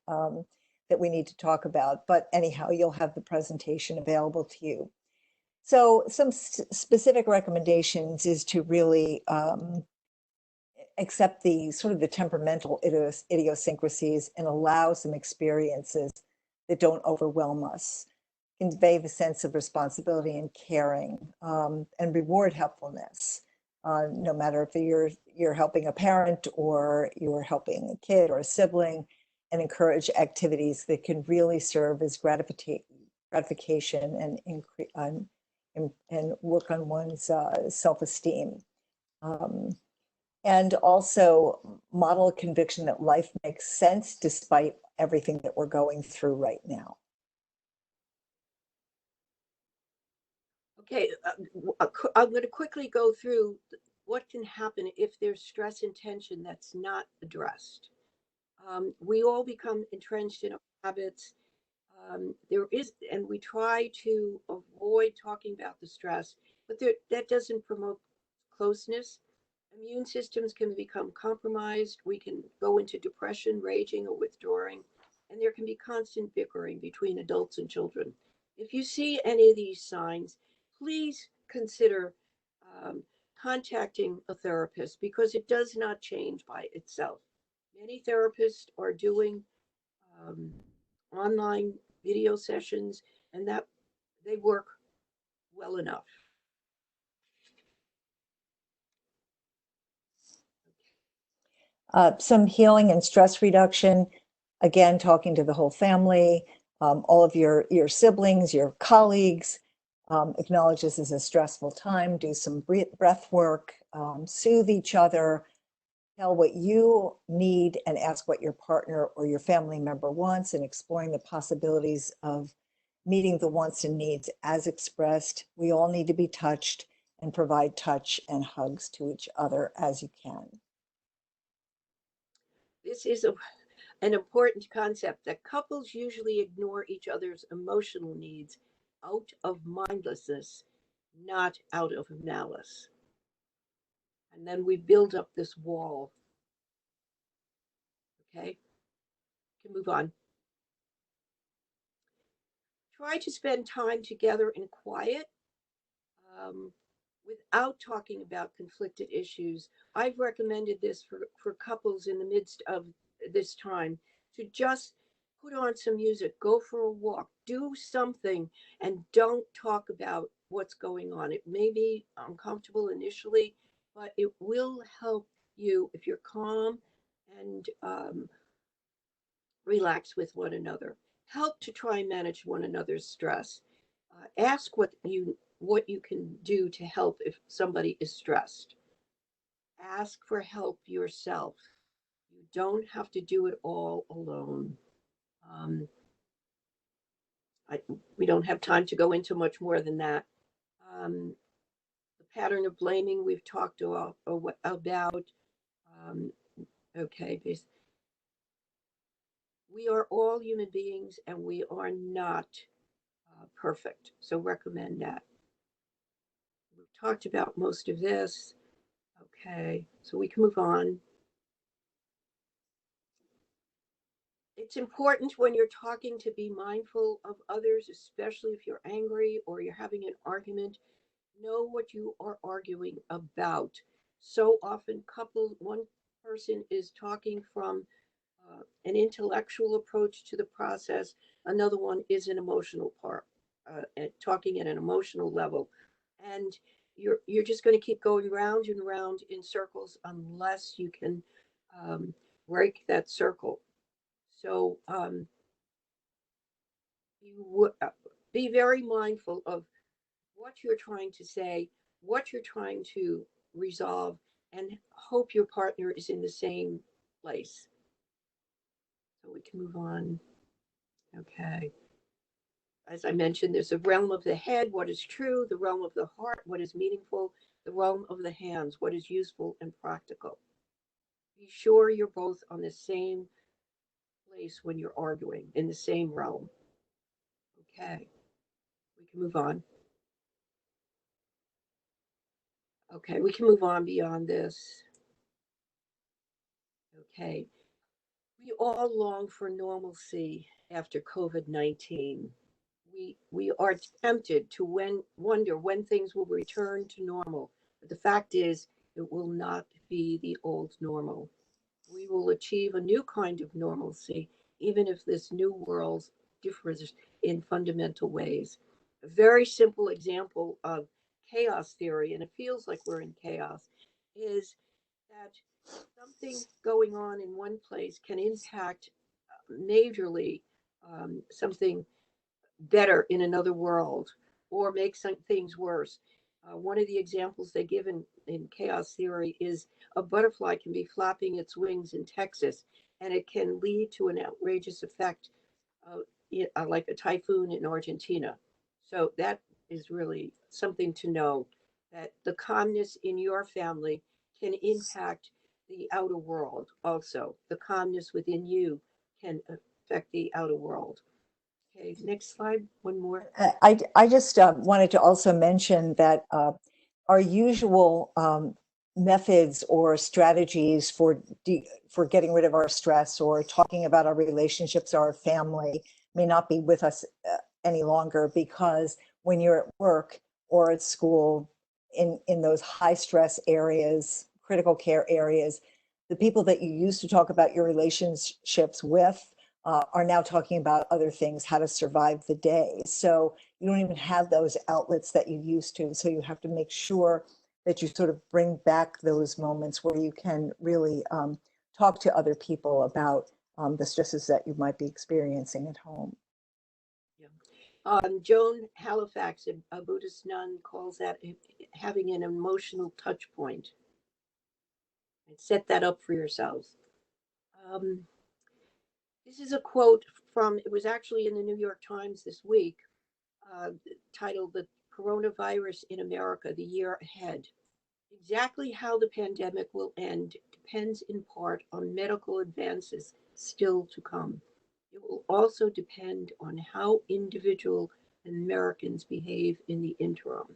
that we need to talk about. But anyhow, you'll have the presentation available to you. So some specific recommendations is to really accept the sort of the temperamental idiosyncrasies and allow some experiences that don't overwhelm us, convey the sense of responsibility and caring, and reward helpfulness. No matter if you're helping a parent or you're helping a kid or a sibling, and encourage activities that can really serve as gratification and work on one's self-esteem. And also model a conviction that life makes sense despite everything that we're going through right now. Okay, I'm going to quickly go through what can happen if there's stress and tension that's not addressed. We all become entrenched in our habits. There is, and we try to avoid talking about the stress, but that doesn't promote closeness. Immune systems can become compromised. We can go into depression, raging, or withdrawing, and there can be constant bickering between adults and children. If you see any of these signs, please consider um, contacting a therapist because it does not change by itself. Many therapists are doing um, online video sessions, and that they work well enough. Some healing and stress reduction, again, talking to the whole family, all of your siblings, your colleagues, acknowledge this is a stressful time, do some breath work, soothe each other, tell what you need and ask what your partner or your family member wants, and exploring the possibilities of meeting the wants and needs as expressed. We all need to be touched, and provide touch and hugs to each other as you can. This is an important concept that couples usually ignore each other's emotional needs out of mindlessness, not out of malice. And then we build up this wall. Okay, can move on. Try to spend time together in quiet um, without talking about conflicted issues. I've recommended this for couples in the midst of this time to just put on some music, go for a walk, do something, and don't talk about what's going on. It may be uncomfortable initially, but it will help you if you're calm and relax with one another. Help to try and manage one another's stress. Ask what you can do to help if somebody is stressed. Ask for help yourself. You don't have to do it all alone. Um, we don't have time to go into much more than that. The pattern of blaming we've talked about. Okay, we are all human beings and we are not perfect. So recommend that. We've talked about most of this. Okay, so we can move on. It's important when you're talking to be mindful of others, especially if you're angry or you're having an argument. Know what you are arguing about. So often, one person is talking from an intellectual approach to the process, another one is an emotional part, talking at an emotional level, and you're just going to keep going round and round in circles unless you can break that circle. So be very mindful of what you're trying to say, what you're trying to resolve, and hope your partner is in the same place. So we can move on. Okay. As I mentioned, there's a realm of the head, what is true, the realm of the heart, what is meaningful, the realm of the hands, what is useful and practical. Be sure you're both on the same place when you're arguing, in the same realm. Okay. We can move on. Okay, we can move on beyond this. Okay. We all long for normalcy after COVID-19. We are tempted to wonder when things will return to normal. But the fact is, it will not be the old normal. We will achieve a new kind of normalcy, even if this new world differs in fundamental ways. A very simple example of chaos theory, and it feels like we're in chaos, is that something going on in one place can impact majorly something better in another world or make some things worse. One of the examples they give in chaos theory is a butterfly can be flapping its wings in Texas and it can lead to an outrageous effect, like a typhoon in Argentina. So that is really something to know, that the calmness in your family can impact the outer world also. The calmness within you can affect the outer world. Okay, next slide, one more. I just wanted to also mention that our usual methods or strategies for getting rid of our stress or talking about our relationships, our family, may not be with us any longer, because when you're at work or at school in those high stress areas, critical care areas, the people that you used to talk about your relationships with are now talking about other things, how to survive the day. So you don't even have those outlets that you used to. So you have to make sure that you sort of bring back those moments where you can really talk to other people about the stresses that you might be experiencing at home. Yeah. Joan Halifax, a Buddhist nun, calls that having an emotional touch point. And set that up for yourselves. This is a quote from, it was actually in the New York Times this week, titled "The Coronavirus in America, the Year Ahead." Exactly how the pandemic will end depends in part on medical advances still to come. It will also depend on how individual Americans behave in the interim.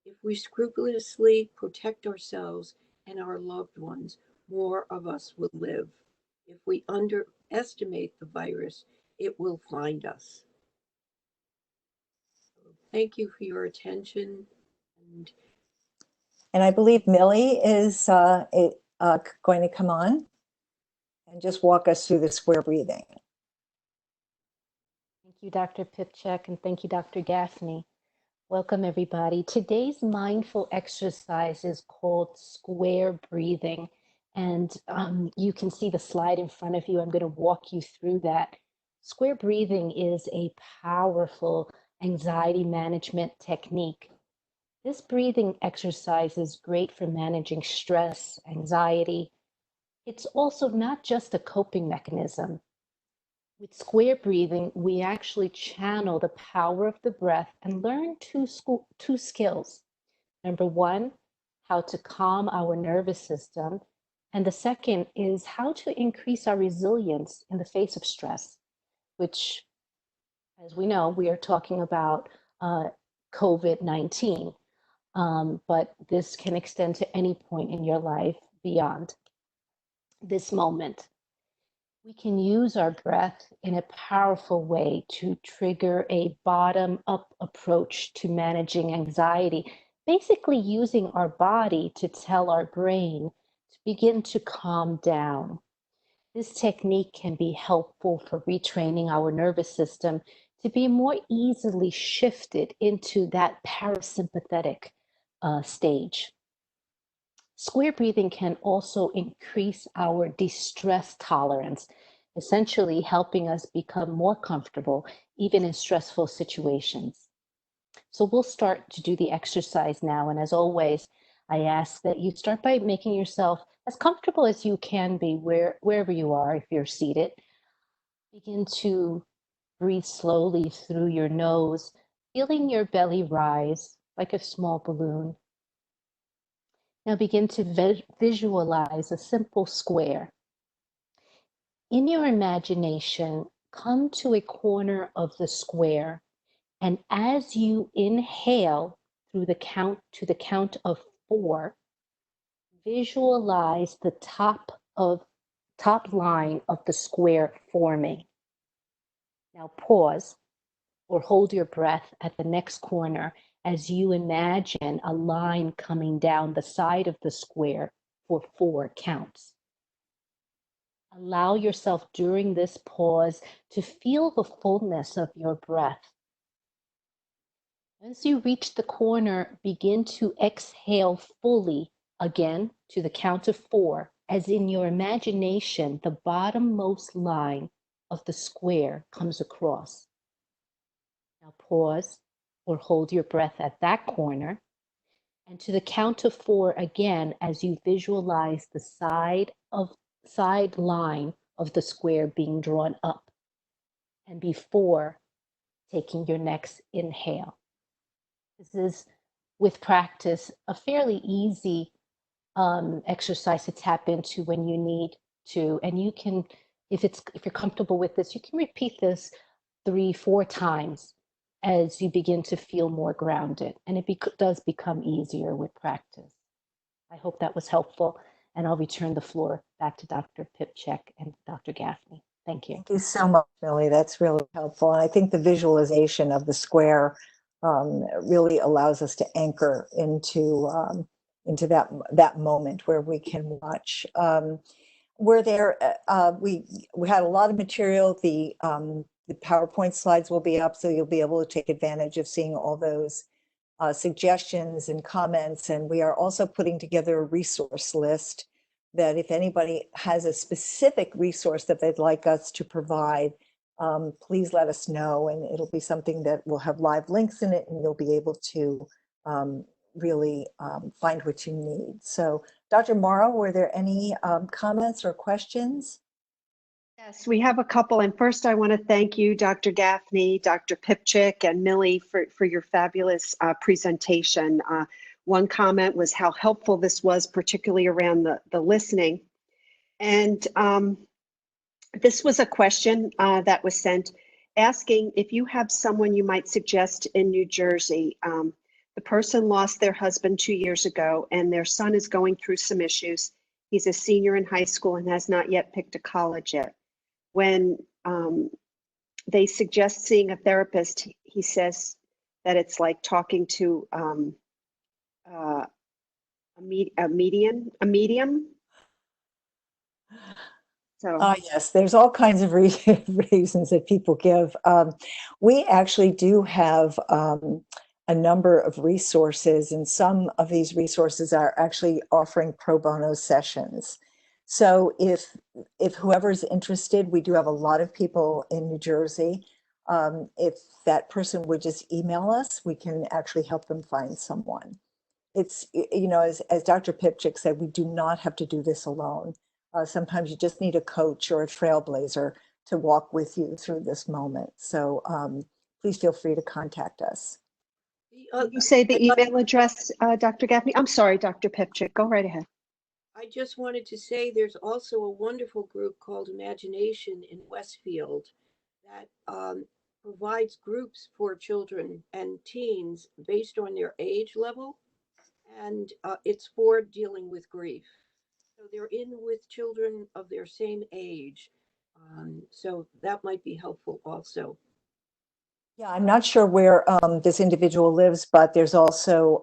If we scrupulously protect ourselves and our loved ones, more of us will live. If we underestimate the virus, it will find us. Thank you for your attention. And I believe Millie is going to come on and just walk us through the square breathing. Thank you, Dr. Pipchek, and thank you, Dr. Gaffney. Welcome, everybody. Today's mindful exercise is called square breathing. And you can see the slide in front of you. I'm going to walk you through that. Square breathing is a powerful anxiety management technique. This breathing exercise is great for managing stress, anxiety. It's also not just a coping mechanism. With square breathing, we actually channel the power of the breath and learn two skills. Number one, how to calm our nervous system. And the second is how to increase our resilience in the face of stress, which, as we know, we are talking about COVID-19. But this can extend to any point in your life beyond this moment. We can use our breath in a powerful way to trigger a bottom-up approach to managing anxiety, basically using our body to tell our brain to begin to calm down. This technique can be helpful for retraining our nervous system to be more easily shifted into that parasympathetic stage. Square breathing can also increase our distress tolerance, essentially helping us become more comfortable even in stressful situations. So we'll start to do the exercise now. And as always, I ask that you start by making yourself as comfortable as you can be wherever you are. If you're seated, begin to breathe slowly through your nose, feeling your belly rise like a small balloon. Now begin to visualize a simple square. In your imagination, come to a corner of the square, and as you inhale to the count of 4, visualize the top line of the square forming. Now pause or hold your breath at the next corner as you imagine a line coming down the side of the square for 4 counts. Allow yourself during this pause to feel the fullness of your breath. As you reach the corner, begin to exhale fully again to the count of 4, as in your imagination, the bottommost line of the square comes across. Now pause or hold your breath at that corner, and to the count of 4 again as you visualize the side line of the square being drawn up, and before taking your next inhale. This is, with practice, a fairly easy exercise to tap into when you need to, and you can, if you're comfortable with this, you can repeat this 3-4 times as you begin to feel more grounded, and it does become easier with practice. I hope that was helpful, and I'll return the floor back to Dr. Pipchek and Dr. Gaffney. Thank you. Thank you so much, Millie. That's really helpful. And I think the visualization of the square really allows us to anchor into that moment where we can watch. We had a lot of material. The PowerPoint slides will be up, so you'll be able to take advantage of seeing all those suggestions and comments. And we are also putting together a resource list that if anybody has a specific resource that they'd like us to provide, please let us know, and it'll be something that will have live links in it, and you'll be able to really find what you need. So, Dr. Morrow, were there any comments or questions? Yes, we have a couple. And first, I want to thank you, Dr. Gaffney, Dr. Pipchik, and Millie for your fabulous presentation. One comment was how helpful this was, particularly around the listening. And this was a question that was sent asking if you have someone you might suggest in New Jersey. The person lost their husband 2 years ago, and their son is going through some issues. He's a senior in high school and has not yet picked a college yet. When they suggest seeing a therapist, he says that it's like talking to a medium. So yes, there's all kinds of reasons that people give. We actually do have a number of resources, and some of these resources are actually offering pro bono sessions. So if whoever's interested, we do have a lot of people in New Jersey. If that person would just email us, we can actually help them find someone. It's, as Dr. Pipchik said, we do not have to do this alone. Sometimes you just need a coach or a trailblazer walk with you through this moment. So please feel free to contact us. Can you say the email address, Dr. Gaffney? I'm sorry, Dr. Pipchick. Go right ahead. I just wanted to say there's also a wonderful group called Imagination in Westfield that provides groups for children and teens based on their age level, and it's for dealing with grief. So they're in with children of their same age, so that might be helpful also. Yeah, I'm not sure where this individual lives, but there's also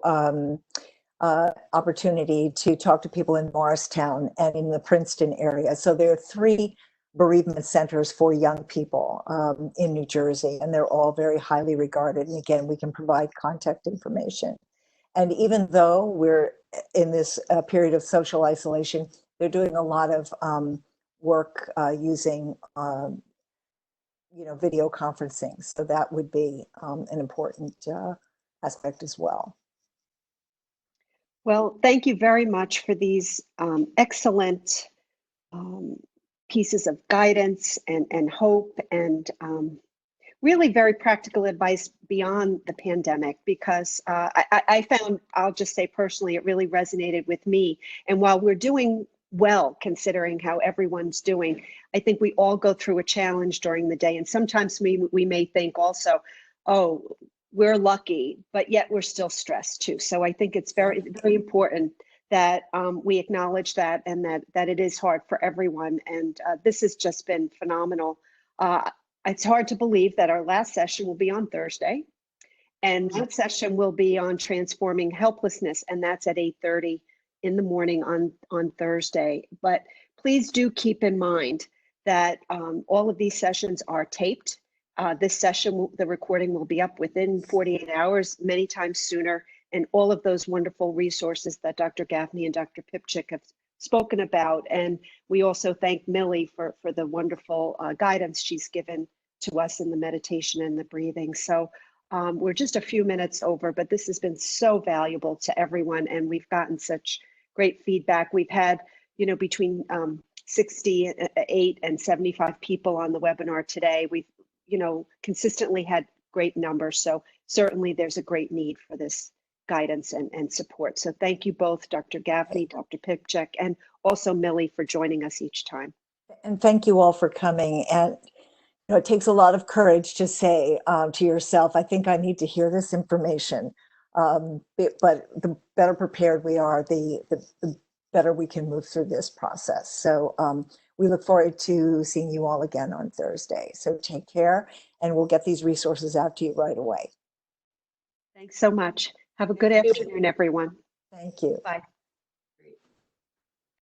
opportunity to talk to people in Morristown and in the Princeton area. So there are 3 bereavement centers for young people in New Jersey, and they're all very highly regarded. And again, we can provide contact information. And even though we're in this period of social isolation, they're doing a lot of work using video conferencing. So that would be an important aspect as well. Well, thank you very much for these excellent pieces of guidance and hope and really very practical advice beyond the pandemic, because I found, I'll just say personally, it really resonated with me. And while we're doing well, considering how everyone's doing, I think we all go through a challenge during the day. And sometimes we may think also, oh, we're lucky, but yet we're still stressed too. So I think it's very, very important that we acknowledge that, and that it is hard for everyone. And this has just been phenomenal. It's hard to believe that our last session will be on Thursday, and that session will be on transforming helplessness, and that's at 8:30 in the morning on Thursday. But please do keep in mind that all of these sessions are taped. This session, the recording will be up within 48 hours, many times sooner, and all of those wonderful resources that Dr. Gaffney and Dr. Pipchick have spoken about. And we also thank Millie for the wonderful guidance she's given to us in the meditation and the breathing. So we're just a few minutes over, but this has been so valuable to everyone, and we've gotten such great feedback. We've had, between 68 and 75 people on the webinar today. We've, consistently had great numbers. So certainly there's a great need for this guidance and support. So thank you both, Dr. Gaffney, Dr. Pipchick, and also Millie for joining us each time. And thank you all for coming. And it takes a lot of courage to say to yourself, I think I need to hear this information. But the better prepared we are, the better we can move through this process. So we look forward to seeing you all again on Thursday. So take care, and we'll get these resources out to you right away. Thanks so much. Have a good afternoon, everyone. Thank you. Bye.